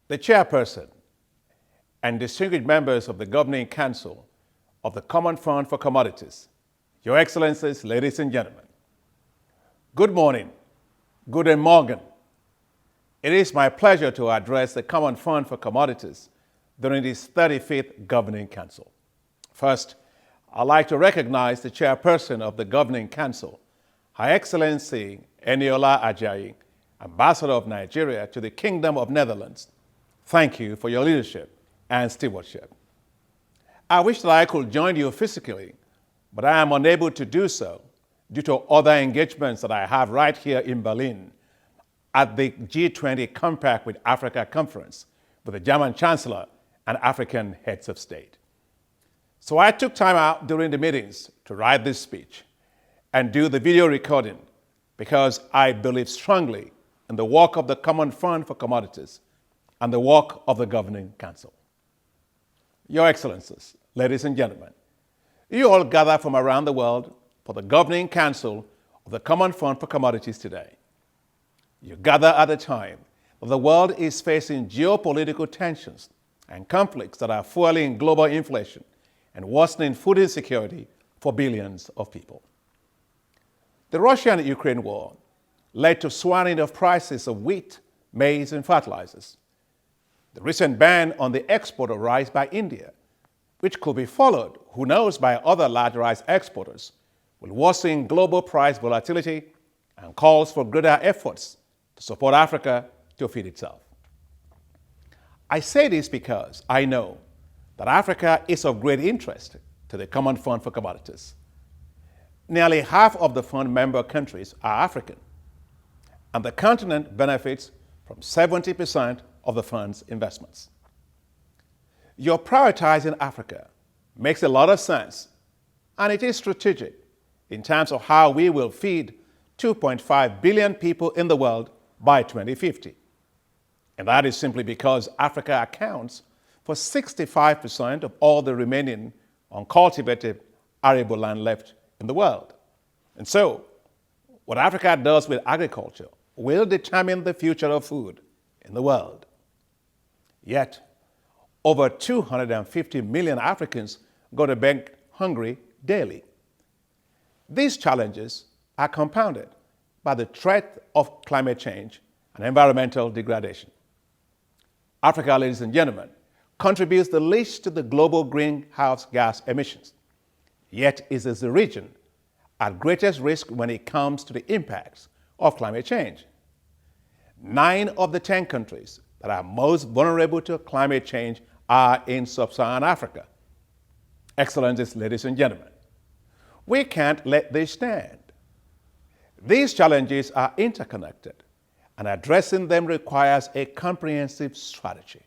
the chairperson and distinguished members of the Governing Council of the Common Fund for Commodities, Your Excellencies, ladies and gentlemen, good morning, guten Morgen. It is my pleasure to address the Common Fund for Commodities during this 35th Governing Council. First, I'd like to recognize the chairperson of the Governing Council, Her Excellency Eniola Ajayi, Ambassador of Nigeria to the Kingdom of Netherlands. Thank you for your leadership and stewardship. I wish that I could join you physically, but I am unable to do so due to other engagements that I have right here in Berlin at the G20 Compact with Africa Conference with the German Chancellor and African heads of state. So I took time out during the meetings to write this speech and do the video recording because I believe strongly in the work of the Common Fund for Commodities and the work of the Governing Council. Your Excellencies, ladies and gentlemen, you all gather from around the world for the Governing Council of the Common Fund for Commodities today. You gather at a time that the world is facing geopolitical tensions and conflicts that are fueling global inflation and worsening food insecurity for billions of people. The Russia-Ukraine war led to soaring of prices of wheat, maize, and fertilizers. The recent ban on the export of rice by India, which could be followed, who knows, by other large rice exporters, will worsen global price volatility and calls for greater efforts to support Africa to feed itself. I say this because I know that Africa is of great interest to the Common Fund for Commodities. Nearly half of the fund member countries are African, and the continent benefits from 70% of the fund's investments. Your prioritizing Africa makes a lot of sense, and it is strategic in terms of how we will feed 2.5 billion people in the world by 2050. And that is simply because Africa accounts for 65% of all the remaining uncultivated arable land left in the world. And so, what Africa does with agriculture will determine the future of food in the world. Yet, over 250 million Africans go to bed hungry daily. These challenges are compounded by the threat of climate change and environmental degradation. Africa, ladies and gentlemen, contributes the least to the global greenhouse gas emissions, yet is the region at greatest risk when it comes to the impacts of climate change. 9 of the 10 countries that are most vulnerable to climate change are in sub-Saharan Africa. Excellencies, ladies and gentlemen, we can't let this stand. These challenges are interconnected, and addressing them requires a comprehensive strategy.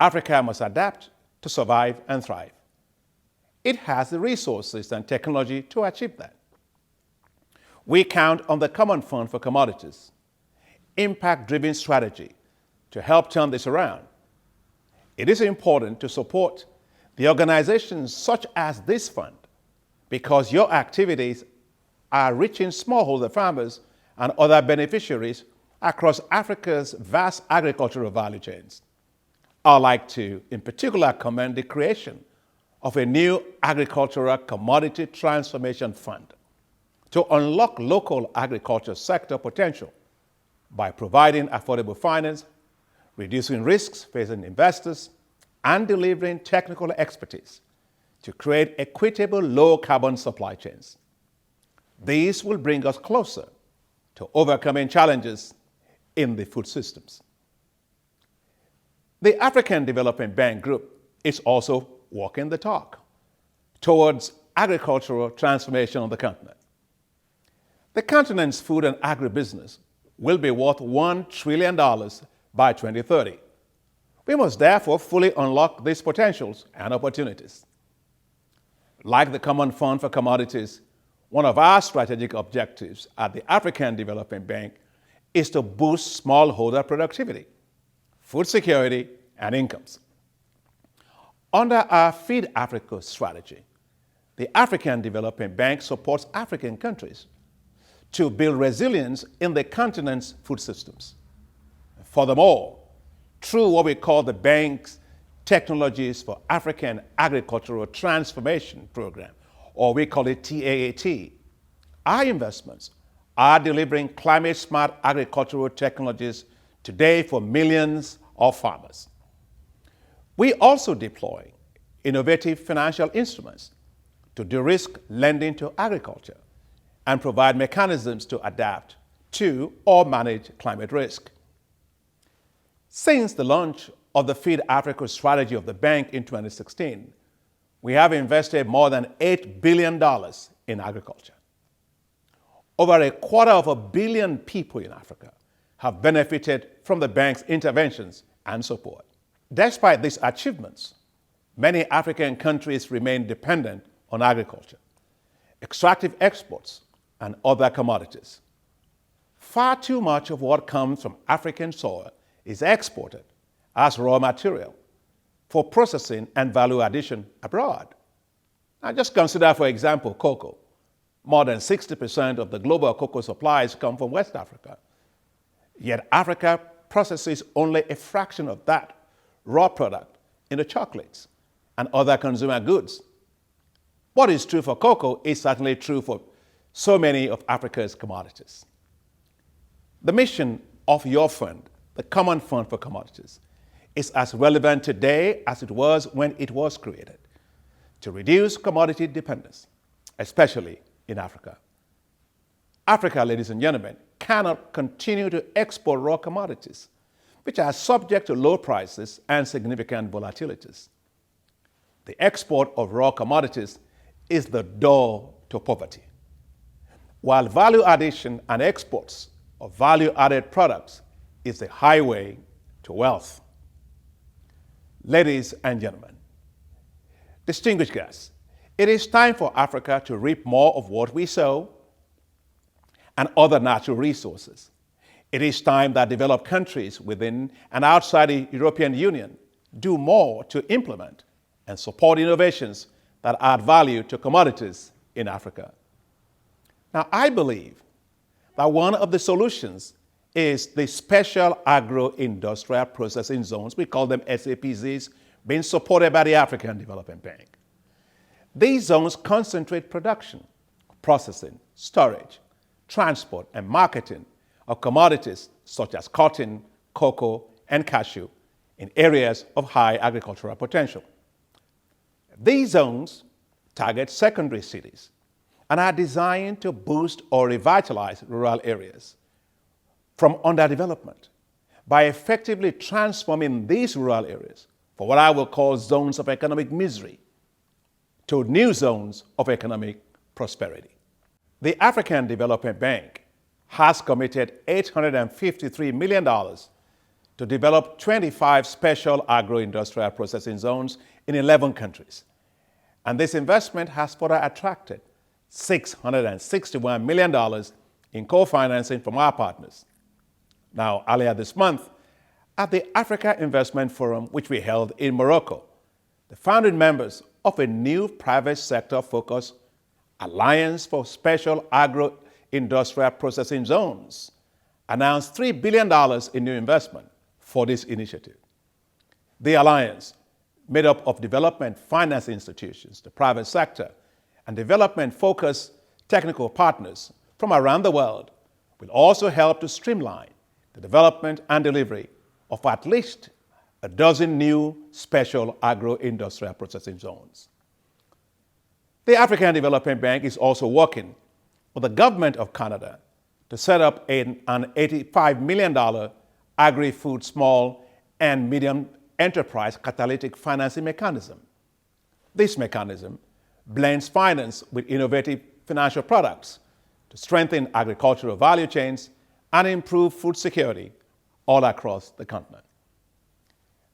Africa must adapt to survive and thrive. It has the resources and technology to achieve that. We count on the Common Fund for Commodities, impact-driven strategy to help turn this around. It is important to support the organizations such as this fund because your activities are reaching smallholder farmers and other beneficiaries across Africa's vast agricultural value chains. I'd like to, in particular, commend the creation of a new agricultural commodity transformation fund to unlock local agriculture sector potential by providing affordable finance, reducing risks facing investors, and delivering technical expertise to create equitable low-carbon supply chains. These will bring us closer to overcoming challenges in the food systems. The African Development Bank Group is also walking the talk towards agricultural transformation on the continent. The continent's food and agribusiness will be worth $1 trillion by 2030. We must therefore fully unlock these potentials and opportunities. Like the Common Fund for Commodities, one of our strategic objectives at the African Development Bank is to boost smallholder productivity, food security, and incomes. Under our Feed Africa strategy, the African Development Bank supports African countries to build resilience in the continent's food systems. Furthermore, through what we call the bank's Technologies for African Agricultural Transformation Program, or we call it TAAT. Our investments are delivering climate-smart agricultural technologies today for millions of farmers. We also deploy innovative financial instruments to de-risk lending to agriculture and provide mechanisms to adapt to or manage climate risk. Since the launch of the Feed Africa strategy of the bank in 2016, we have invested more than $8 billion in agriculture. Over 250 million people in Africa have benefited from the bank's interventions and support. Despite these achievements, many African countries remain dependent on agriculture, extractive exports, and other commodities. Far too much of what comes from African soil is exported as raw material for processing and value addition abroad. Now just consider, for example, cocoa. More than 60% of the global cocoa supplies come from West Africa. Yet Africa processes only a fraction of that raw product into chocolates and other consumer goods. What is true for cocoa is certainly true for so many of Africa's commodities. The mission of your fund, the Common Fund for Commodities, is as relevant today as it was when it was created, to reduce commodity dependence, especially in Africa. Africa, ladies and gentlemen, cannot continue to export raw commodities, which are subject to low prices and significant volatilities. The export of raw commodities is the door to poverty, while value addition and exports of value-added products is the highway to wealth. Ladies and gentlemen, distinguished guests, it is time for Africa to reap more of what we sow and other natural resources. It is time that developed countries within and outside the European Union do more to implement and support innovations that add value to commodities in Africa. Now, I believe that one of the solutions is the special agro-industrial processing zones, we call them SAPZs, being supported by the African Development Bank. These zones concentrate production, processing, storage, transport, and marketing of commodities such as cotton, cocoa, and cashew in areas of high agricultural potential. These zones target secondary cities and are designed to boost or revitalize rural areas from underdevelopment by effectively transforming these rural areas for what I will call zones of economic misery to new zones of economic prosperity. The African Development Bank has committed $853 million to develop 25 special agro-industrial processing zones in 11 countries. And this investment has further attracted $661 million in co-financing from our partners. Now, earlier this month, at the Africa Investment Forum, which we held in Morocco, the founding members of a new private sector-focused Alliance for Special Agro-Industrial Processing Zones announced $3 billion in new investment for this initiative. The alliance, made up of development finance institutions, the private sector, and development-focused technical partners from around the world, will also help to streamline the development and delivery of at least a dozen new special agro-industrial processing zones. The African Development Bank is also working with the government of Canada to set up an $85 million agri-food small and medium enterprise catalytic financing mechanism. This mechanism blends finance with innovative financial products to strengthen agricultural value chains and improve food security all across the continent.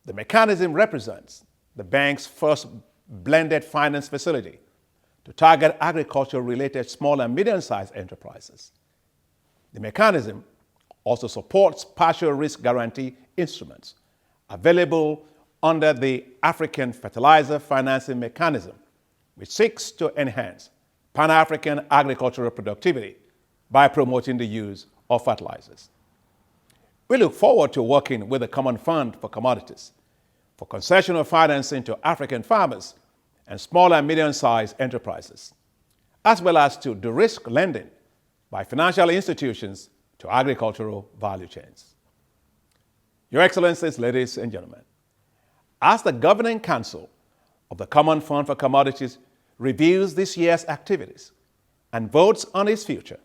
The mechanism represents the bank's first blended finance facility to target agriculture-related small and medium-sized enterprises. The mechanism also supports partial risk guarantee instruments available under the African Fertilizer Financing Mechanism, which seeks to enhance Pan-African agricultural productivity by promoting the use of fertilizers. We look forward to working with the Common Fund for Commodities for concessional financing to African farmers and small and medium-sized enterprises, as well as to de-risk lending by financial institutions to agricultural value chains. Your Excellencies, ladies and gentlemen, as the Governing Council of the Common Fund for Commodities reviews this year's activities and votes on its future,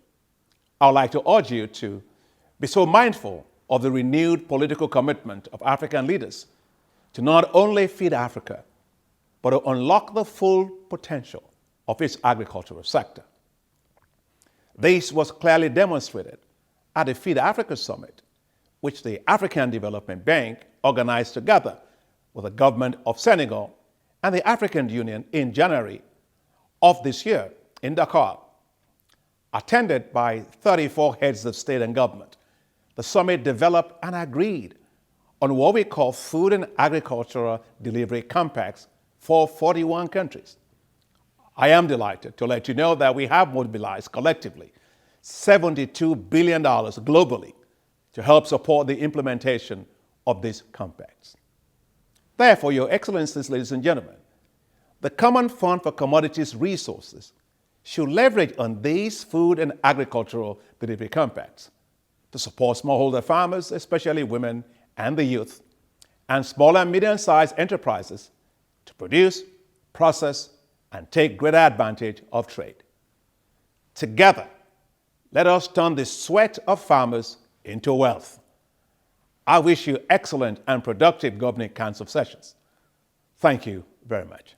I would like to urge you to be so mindful of the renewed political commitment of African leaders to not only feed Africa, but to unlock the full potential of its agricultural sector. This was clearly demonstrated at the Feed Africa Summit, which the African Development Bank organized together with the government of Senegal and the African Union in January of this year in Dakar. Attended by 34 heads of state and government, the summit developed and agreed on what we call food and agricultural delivery compacts for 41 countries. I am delighted to let you know that we have mobilized collectively $72 billion globally to help support the implementation of these compacts. Therefore, Your Excellencies, ladies and gentlemen, the Common Fund for Commodities resources should leverage on these food and agricultural delivery compacts to support smallholder farmers, especially women and the youth, and small and medium-sized enterprises to produce, process, and take greater advantage of trade. Together, let us turn the sweat of farmers into wealth. I wish you excellent and productive Governing Council sessions. Thank you very much.